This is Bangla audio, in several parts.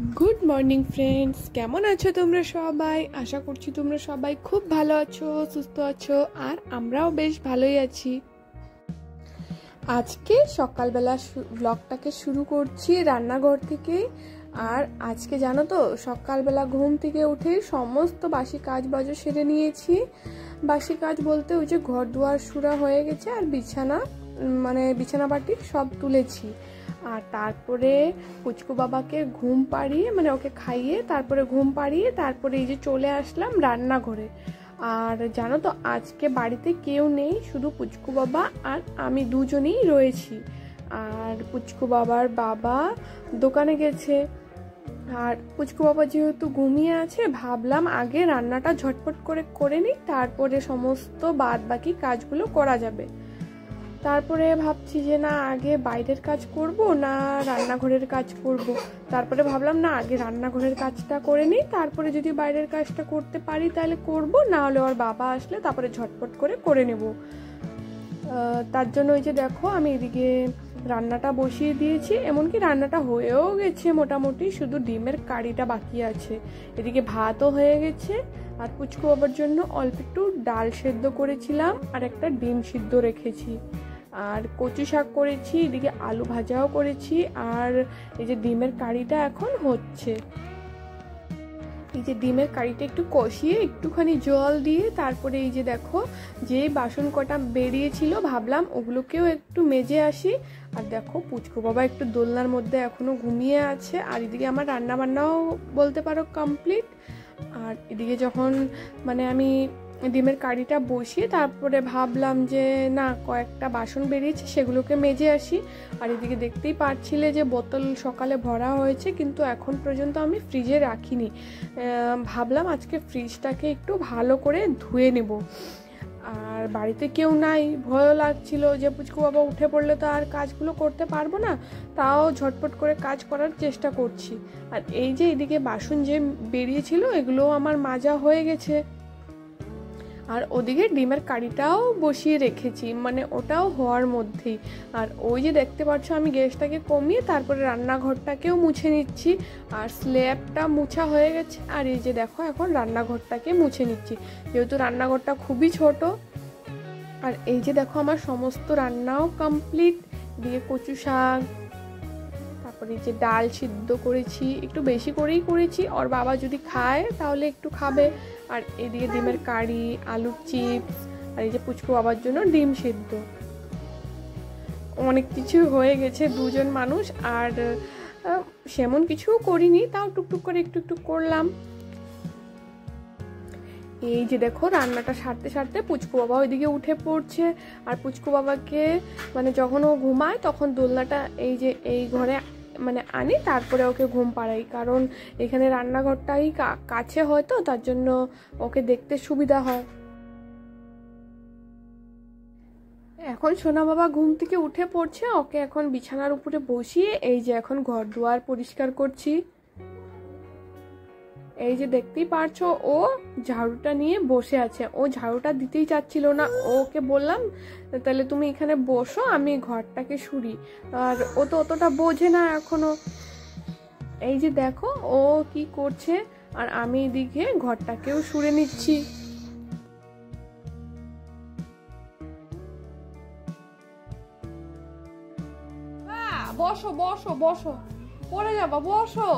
গুড মর্নিং ফ্রেন্ডস, কেমন আছো তোমরা সবাই? আশা করছি তোমরা সবাই খুব ভালো আছো, সুস্থ আছো, আর আমরাও বেশ ভালোই আছি। আজকে সকালবেলা ব্লগটাকে শুরু করছি রান্নাঘর থেকে। আর আজকে জানো তো, সকালবেলা ঘুম থেকে উঠে সমস্ত বাসি কাজ বাজও সেরে নিয়েছি। বাসি কাজ বলতে ওই যে ঘর দুয়ার সুরা হয়ে গেছে, আর বিছানা বাটি সব তুলেছি। আর তারপরে পুচকু বাবাকে ঘুম পাড়িয়ে ওকে খাইয়ে তারপরে ঘুম পাড়িয়ে তারপরে এই যে চলে আসলাম রান্নাঘরে। আর জানো তো, আজকে বাড়িতে কেউ নেই, শুধু পুচকু বাবা আর আমি দুজনেই রয়েছি। আর পুচকু বাবার বাবা দোকানে গেছে। আর পুচকু বাবা যেহেতু ঘুমিয়ে আছে, ভাবলাম আগে রান্নাটা ঝটপট করে নিই, তারপরে সমস্ত বাদ বাকি কাজগুলো করা যাবে। তারপরে ভাবছি যে না, আগে বাইরের কাজ করব না রান্নাঘরের কাজ করব। তারপরে ভাবলাম না, আগে রান্নাঘরের কাজটা করে নিই, তারপরে যদি বাইরের কাজটা করতে পারি তাহলে করব, না হলে ওর বাবা আসলে তারপরে ঝটপট করে নেব। তার জন্য ওই যে দেখো, আমি এদিকে রান্নাটা বসিয়ে দিয়েছি, এমনকি রান্নাটা হয়েও গেছে মোটামুটি, শুধু ডিমের কারিটা বাকি আছে। এদিকে ভাতও হয়ে গেছে। আর পুচকু বাবার জন্য অল্প একটু ডাল সেদ্ধ করেছিলাম আর একটা ডিম সিদ্ধ রেখেছি। আর কচু শাক করেছি, এদিকে আলু ভাজাও করেছি। আর এই যে ডিমের কারিটা এখন হচ্ছে। এই যে ডিমের কারিটা একটু কষিয়ে একটুখানি জল দিয়ে তারপরে এই যে দেখো, যে বাসন কটা বেরিয়েছিল ভাবলাম ওগুলোকেও একটু মেজে আসি। আর দেখো, পুচকু বাবা একটু দোলনার মধ্যে এখনো ঘুমিয়ে আছে। আর এদিকে আমার রান্না বান্নাও বলতে পারো কমপ্লিট। আর এদিকে যখন আমি ডিমের কারিটা বসিয়ে তারপরে ভাবলাম যে না, কয়েকটা বাসন বেরিয়েছে সেগুলোকে মেজে আসি। আর এদিকে দেখতেই পাচ্ছিলে যে বোতল সকালে ভরা হয়েছে, কিন্তু এখন পর্যন্ত আমি ফ্রিজে রাখিনি। ভাবলাম আজকে ফ্রিজটাকে একটু ভালো করে ধুয়ে নেব। আর বাড়িতে কেউ নাই, ভয়ও লাগছিল যে পুচকু বাবা উঠে পড়লে তো আর কাজগুলো করতে পারবো না, তাও ঝটপট করে কাজ করার চেষ্টা করছি। আর এই যে এদিকে বাসন যে বেরিয়েছিল এগুলো আমার মাজা হয়ে গেছে। আর ওদিকে ডিমের কারিটাও বসিয়ে রেখেছি, ওটাও হওয়ার মধ্যেই। আর ওই যে দেখতে পাচ্ছ, আমি গ্যাসটাকে কমিয়ে তারপরে রান্নাঘরটাকেও মুছে নিচ্ছি। আর স্ল্যাবটা মুছা হয়ে গেছে। আর এই যে দেখো, এখন রান্নাঘরটাকে মুছে নিচ্ছি, যেহেতু রান্নাঘরটা খুবই ছোট। আর এই যে দেখো, আমার সমস্ত রান্নাও কমপ্লিট। দিয়ে কচু শাক, তারপরে এই যে ডাল সিদ্ধ করেছি, একটু বেশি করেই করেছি, ওর বাবা যদি খায় তাহলে একটু খাবে। আর এদিকে ডিমের কারি, আলুর চিপস, আর এই যে পুচকু বাবার জন্য ডিম সিদ্ধ। অনেক কিছু হয়ে গেছে, দুজন মানুষ। আর সেমন কিছু করিনি, তাও টুকটুক করে একটু একটু করলাম। এই যে দেখো, রান্নাটা সারতে সারতে পুচকু বাবা ওইদিকে উঠে পড়ছে। আর পুচকু বাবাকে যখন ও ঘুমায় তখন দোলনাটা এই ঘরে আনি, তারপরে ওকে ঘুম পাড়াই, কারণ এখানে রান্নাঘরটাই কাছে হয়, তো তার জন্য ওকে দেখতে সুবিধা হয়। এখন সোনা বাবা ঘুম থেকে উঠে পড়ছে, ওকে এখন বিছানার উপরে বসিয়ে এই যে এখন ঘর দুয়ার পরিষ্কার করছি। এই যে দেখতেই পারছো, ও ঝাড়ুটা নিয়ে বসে আছে, ও ঝাড়ুটা দিতেই চাচ্ছিল না। ওকে বললাম তাহলে তুমি এখানে বসো, আমি ঘরটাকে সুরি। আর ও তো অতটা বোঝে না এখনো। এই যে দেখো ও কি করছে, আর আমি এদিকে ঘরটাকেও সুরে নিচ্ছি। বসো বসো বসো, পড়ে যাবা, বসো।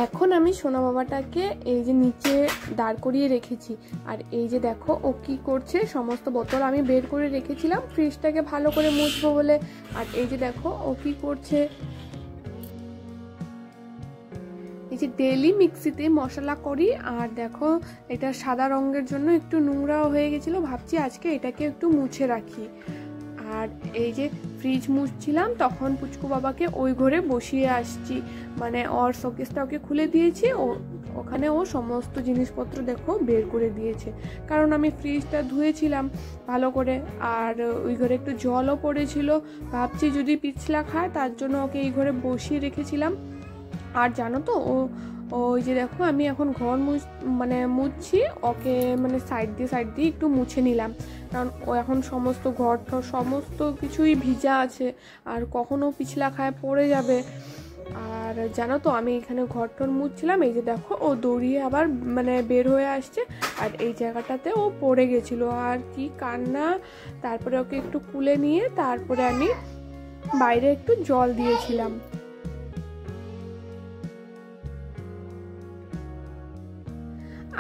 এখন আমি সোনা বাবাটাকে এই যে নিচে দাঁড় করিয়ে রেখেছি। আর এই যে দেখো ও কি করছে, সমস্ত বোতল আমি বের করে রেখেছিলাম ফ্রিজটাকে ভালো করে মুছবো বলে। আর এই যে দেখো ও কি করছে, এই যে ডেলি মিক্সিতে মশলা করি। আর দেখো, এটা সাদা রঙের জন্য একটু নোংরাও হয়ে গেছিলো, ভাবছি আজকে এটাকে একটু মুছে রাখি। আর এই যে ফ্রিজ মুছছিলাম, তখন পুচকু বাবাকে ওই ঘরে বসিয়ে আসছি, ওর শোকেসটা ওকে খুলে দিয়েছি, ওখানে ও সমস্ত জিনিসপত্র দেখো বের করে দিয়েছে, কারণ আমি ফ্রিজটা ধুয়েছিলাম ভালো করে, আর ওই ঘরে একটু জলও পড়েছিল, ভাবছি যদি পিছলা খায় তার জন্য ওকে এই ঘরে বসিয়ে রেখেছিলাম। আর জানো তো ওই যে দেখো আমি এখন ঘর মুছছি, ওকে মানে সাইড দিয়ে একটু মুছে নিলাম, কারণ ও এখন সমস্ত ঘর সমস্ত কিছুই ভিজা আছে, আর কখনো পিছলা খায় পড়ে যাবে। আর জানো তো আমি এখানে ঘর মুছছিলাম, এই যে দেখো ও দৌড়িয়ে আবার মানে বের হয়ে আসছে, আর এই জায়গাটাতে ও পড়ে গেছিল, আর কি কান্না। তারপরে ওকে একটু কুলে নিয়ে তারপরে আমি বাইরে একটু জল দিয়েছিলাম।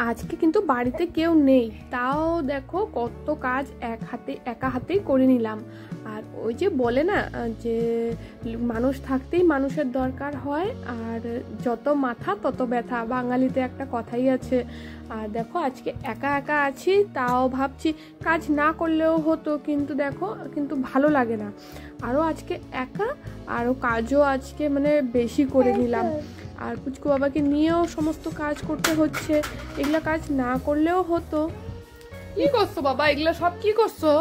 আজকে কিন্তু বাড়িতে কেউ নেই, তাও দেখো কত কাজ একা হাতেই করে নিলাম। আর ওই যে বলে না যে মানুষ থাকতেই মানুষের দরকার হয়, আর যত মাথা তত ব্যথা, বাঙালিতে একটা কথাই আছে। আর দেখো আজকে একা একা আছি, তাও ভাবছি কাজ না করলেও হতো, কিন্তু দেখো কিন্তু ভালো লাগে না। আরও আজকে একা, আরও কাজও আজকে মানে বেশি করে নিলাম। আর পুচকু বাবাকে নিয়েও সমস্ত কাজ করতে হচ্ছে, এগুলা কাজ না করলেও হতো। কি করছো বাবা, এগুলো সব কি করছো?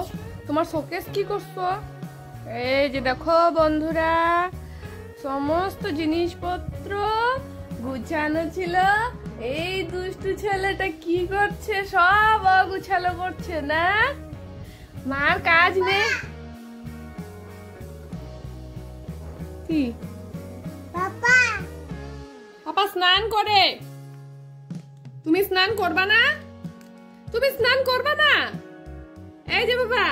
তোমার শোকেস কি করছো? এই যে দেখো বন্ধুরা, সমস্ত জিনিসপত্র গুছানো ছিল। এই দুষ্টু ছেলেটা কি করছে, সব অগুছালো করছে না, মার কাজ নেই। কি পাপা স্নান করে, তুমি স্নান করবা না? তুমি স্নান করবা না? এই যে বাবা,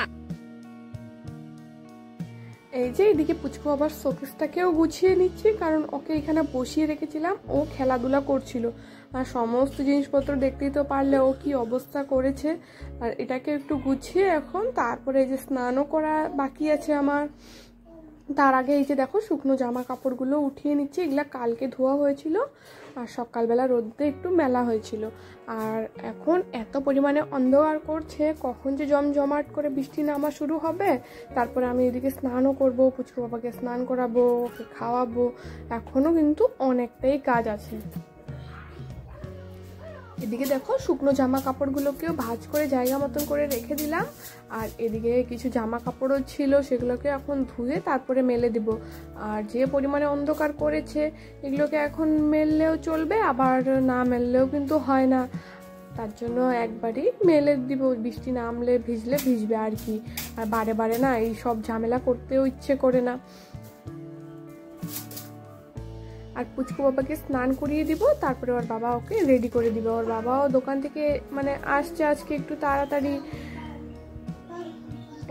এই যে এদিকে পুচকু আবার শোকেসটাকেও গুছিয়ে নিচ্ছি, কারণ ওকে এখানে বসিয়ে রেখেছিলাম, ও খেলাধুলা করছিল। আর সমস্ত জিনিসপত্র দেখতেই তো পারলে ও কি অবস্থা করেছে। আর এটাকে একটু গুছিয়ে এখন তারপরে এই যে স্নানও করা বাকি আছে আমার। তার আগে এই যে দেখো শুকনো জামা কাপড়গুলো উঠিয়ে নিচ্ছি, এগুলা কালকে ধোয়া হয়েছিল, আর সকালবেলা রোদে একটু মেলা হয়েছিল। আর এখন এত পরিমাণে অন্ধকার করছে, কখন যে জমজমাট করে বৃষ্টি নামা শুরু হবে। তারপরে আমি এদিকে স্নানও করবো, পুচকু বাবাকে স্নান করাবো, ওকে খাওয়াবো, এখনও কিন্তু অনেকটাই কাজ আছে। এদিকে দেখো শুকনো জামা কাপড়গুলোকেও ভাঁজ করে জায়গা মতন করে রেখে দিলাম, আর এদিকে কিছু জামা কাপড়ও ছিল, সেগুলোকে এখন ধুয়ে তারপরে মেলে দিব। আর যে পরিমাণে অন্ধকার করেছে, এগুলোকে এখন মেললেও চলবে, আবার না মেললেও কিন্তু হয় না, তার জন্য একবারই মেলে দিব, বৃষ্টি নামলে ভিজলে ভিজবে আর কি। আর বারে বারে না এই সব ঝামেলা করতেও ইচ্ছে করে না। আর পুচকু বাবাকে স্নান করিয়ে দিব, তারপরে ওর বাবা ওকে রেডি করে দিবে। ওর বাবাও দোকান থেকে মানে আসছে আজকে একটু তাড়াতাড়ি।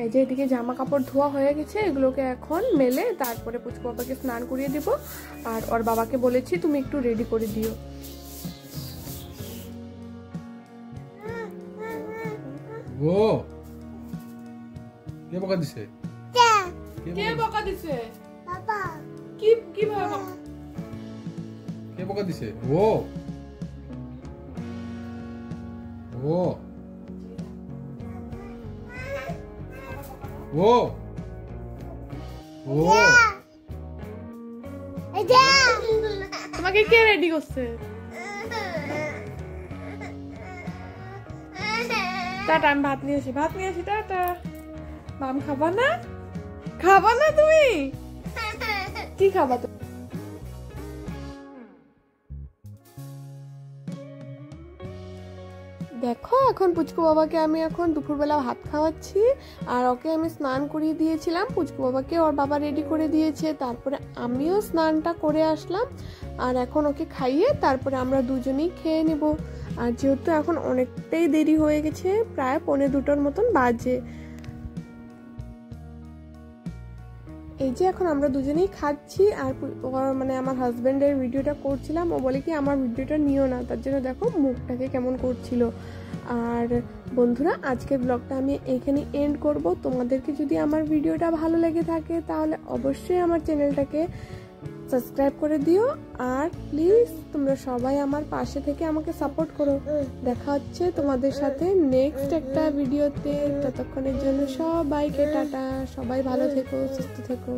এই যে এদিকে জামা কাপড় ধোয়া হয়ে গেছে, এগুলোকে এখন মেলে তারপরে পুচকু বাবাকে স্নান করিয়ে দিব। আর ওর বাবাকে বলেছি তুমি একটু রেডি করে দিও। ও কে বকা দিছে? কে বকা দিছে? বাবা। কি বাবা? কে বকা দিছে? ও ও ও ও তোমাকে কে রেডি করছে? টাটা, আমি ভাত নিয়ে আসি, টাটা। মাম খাবা না? খাবা না তুমি? কি খাবা তুমি? দেখো এখন পুচকু বাবাকে আমি এখন দুপুরবেলা ভাত খাওয়াচ্ছি, আর ওকে আমি স্নান করিয়ে দিয়েছিলাম, পুচকু বাবাকে ওর বাবা রেডি করে দিয়েছে, তারপরে আমিও স্নানটা করে আসলাম। আর এখন ওকে খাইয়ে তারপরে আমরা দুজনেই খেয়ে নেব। আর যেহেতু এখন অনেকটাই দেরি হয়ে গেছে, প্রায় 1:45 মতন বাজে। এই যে এখন আমরা দুজনেই খাচ্ছি, আর মানে আমার হাজব্যান্ডের ভিডিওটা করছিলাম, ও বলে কি আমার ভিডিওটা নিও না, তার জন্য দেখো মুখটাকে কেমন করছিল। আর বন্ধুরা আজকের ব্লগটা আমি এইখানে এন্ড করব। তোমাদেরকে যদি আমার ভিডিওটা ভালো লেগে থাকে তাহলে অবশ্যই আমার চ্যানেলটাকে সাবস্ক্রাইব করে দিও, আর প্লিজ তোমরা সবাই আমার পাশে থেকে আমাকে সাপোর্ট করো। দেখা হচ্ছে তোমাদের সাথে নেক্সট একটা ভিডিওতে, ততক্ষণের জন্য সবাইকে টাটা, সবাই ভালো থেকো, সুস্থ থেকো।